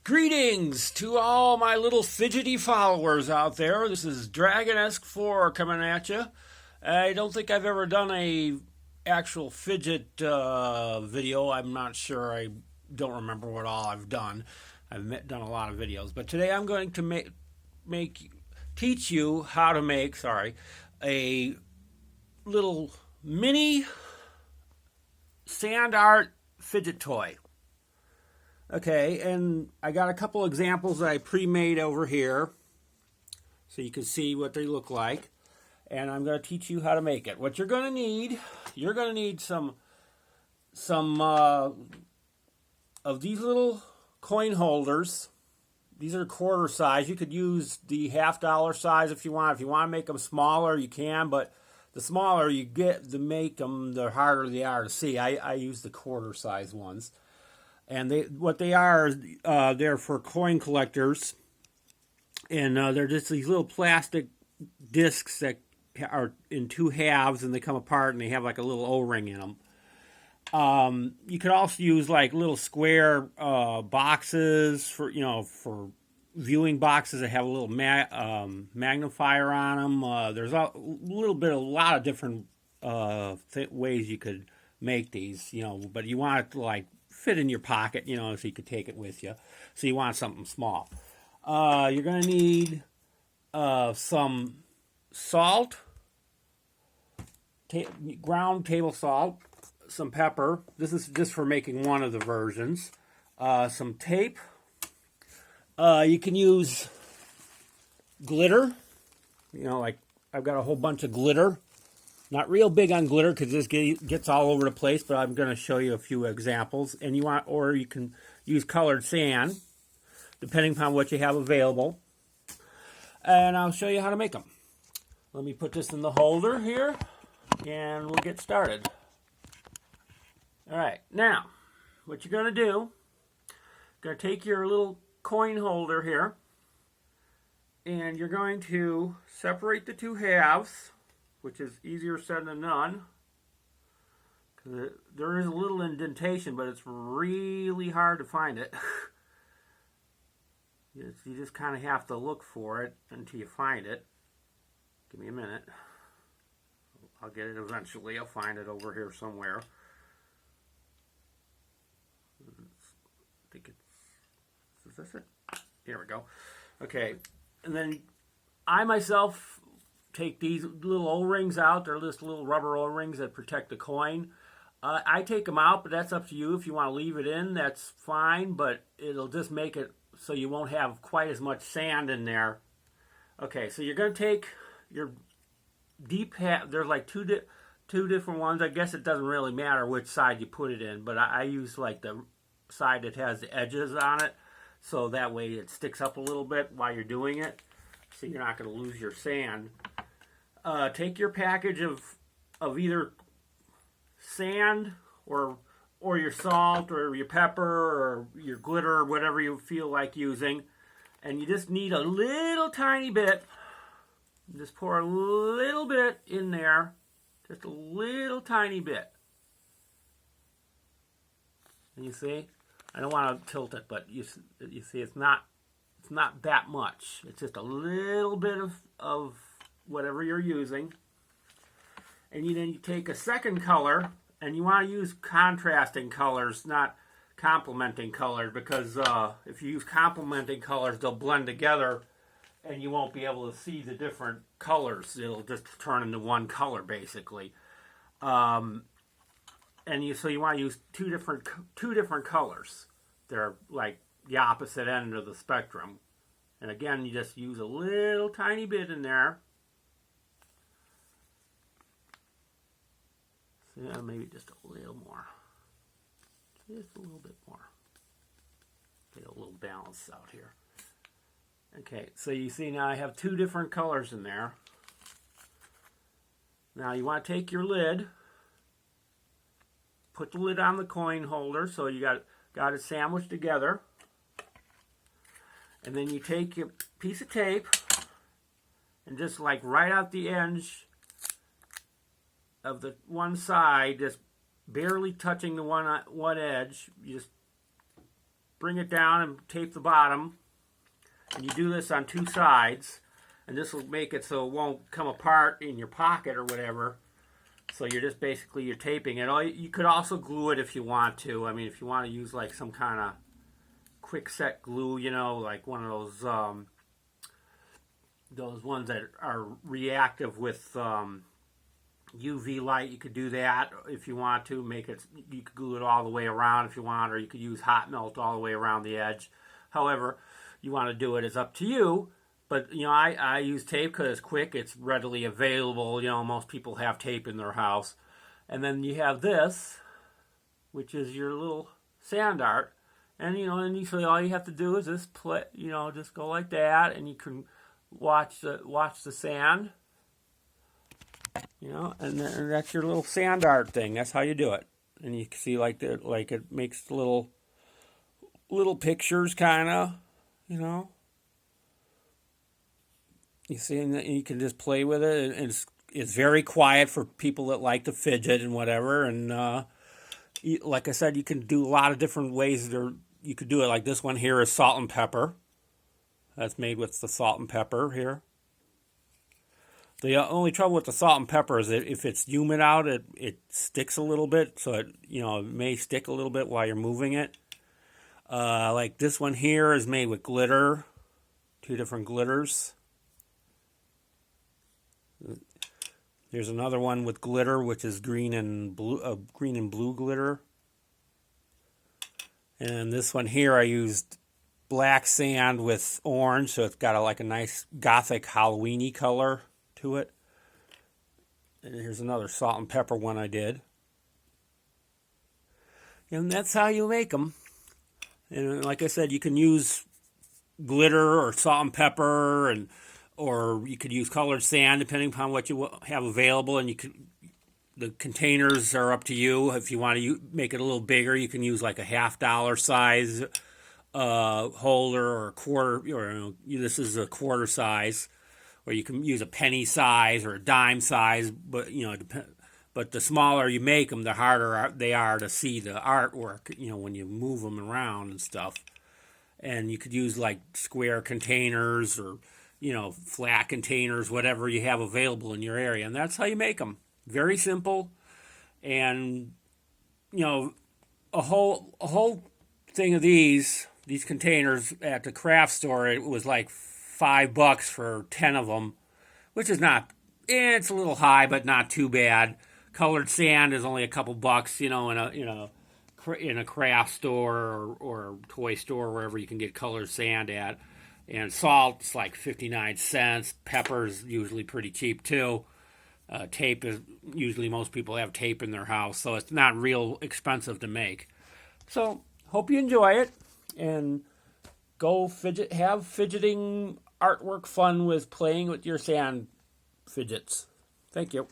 Greetings to all my little fidgety followers out there. This is Dragonesque4 coming at you. I don't think I've ever done a actual fidget video. I'm not sure. I don't remember what all I've done. I've done a lot of videos, but today I'm going to teach you how to make a little mini sand art fidget toy. Okay, and I got a couple examples that I pre-made over here so you can see what they look like. And I'm going to teach you how to make it. What you're going to need some of these little coin holders. These are quarter size. You could use the $half size if you want. If you want to make them smaller, you can, but the smaller you get to make them, the harder they are to see. I use the quarter size ones. And they're for coin collectors, and they're just these little plastic discs that are in two halves, and they come apart, and they have like a little O-ring in them. You could also use like little square boxes for viewing boxes that have a little magnifier on them. There's a lot of different ways you could make these, but you want it to like fit in your pocket, so you could take it with you. So you want something small. You're going to need some salt, ground table salt, some pepper. This is just for making one of the versions. Some tape. You can use glitter. Like I've got a whole bunch of glitter. Not real big on glitter because this gets all over the place, but I'm going to show you a few examples. And you can use colored sand, depending upon what you have available. And I'll show you how to make them. Let me put this in the holder here, and we'll get started. All right, now, what you're going to do, you're going to take your little coin holder here, and you're going to separate the two halves, which is easier said than done, because there is a little indentation, but it's really hard to find it. You just kind of have to look for it until you find it. Give me a minute. I'll get it eventually. I'll find it over here somewhere. I think is this it? Here we go. Okay, and then I myself take these little O-rings out. They're just little rubber O-rings that protect the coin. I take them out, but that's up to you. If you want to leave it in, that's fine, but it'll just make it so you won't have quite as much sand in there. Okay, so you're going to take your deep hat. There's like two different ones. I guess it doesn't really matter which side you put it in, but I use like the side that has the edges on it, so that way it sticks up a little bit while you're doing it, so you're not going to lose your sand. Take your package of either sand or your salt or your pepper or your glitter or whatever you feel like using, and you just need a little tiny bit. Just pour a little bit in there, just a little tiny bit. And you see, I don't want to tilt it, but you see it's not that much. It's just a little bit of whatever you're using. And then you take a second color, and you want to use contrasting colors, not complementing colors, because if you use complementing colors, they'll blend together, and you won't be able to see the different colors. It'll just turn into one color, basically. So you want to use two different colors. They're like the opposite end of the spectrum. And again, you just use a little tiny bit in there. Yeah, maybe just a little more. Just a little bit more. Get a little balance out here. Okay, so you see now I have two different colors in there. Now you want to take your lid, put the lid on the coin holder so you got it sandwiched together. And then you take your piece of tape and just like right out the edge of the one side, just barely touching the one edge, you just bring it down and tape the bottom. And you do this on 2 sides. And this will make it so it won't come apart in your pocket or whatever. So you're just basically, you're taping it. You could also glue it if you want to. I mean, if you want to use like some kind of quick set glue, you know, like one of those ones that are reactive with UV light, you could do that if you want to. Make it, you could glue it all the way around if you want, or you could use hot melt all the way around the edge. However you want to do it is up to you. But, you know, I use tape because it's quick, it's readily available. You know, most people have tape in their house. And then you have this, which is your little sand art. And, you know, and usually all you have to do is just play, you know, just go like that, and you can watch the sand. You know, and that's your little sand art thing. That's how you do it. And you can see like it makes little pictures, kind of, you know. You see, and you can just play with it, and it's very quiet for people that like to fidget and whatever. And like I said, you can do a lot of different ways. You could do it like this one here is salt and pepper. That's made with the salt and pepper here. The only trouble with the salt and pepper is that if it's humid out, it sticks a little bit. So it may stick a little bit while you're moving it. Like this one here is made with glitter, 2 different glitters. There's another one with glitter, which is green and blue glitter. And this one here, I used black sand with orange, so it's got like a nice gothic Halloween-y color to it. And here's another salt and pepper one I did. And that's how you make them. And like I said, you can use glitter or salt and pepper, or you could use colored sand depending upon what you have available. And the containers are up to you. If you want to make it a little bigger, you can use like a $50 size holder, or a quarter. Or this is a quarter size, or you can use a penny size or a dime size. But but the smaller you make them, the harder they are to see the artwork. You know, when you move them around and stuff. And you could use like square containers, or flat containers, whatever you have available in your area. And that's how you make them. Very simple. And, a whole thing of these containers at the craft store, it was like $5 for 10 of them, which is not, it's a little high, but not too bad. Colored sand is only a couple bucks, in a craft store or toy store, wherever you can get colored sand at. And salt's like 59 cents. Pepper's usually pretty cheap too. Tape is usually, most people have tape in their house, so it's not real expensive to make. So hope you enjoy it, and go have fidgeting artwork fun with playing with your sand fidgets. Thank you.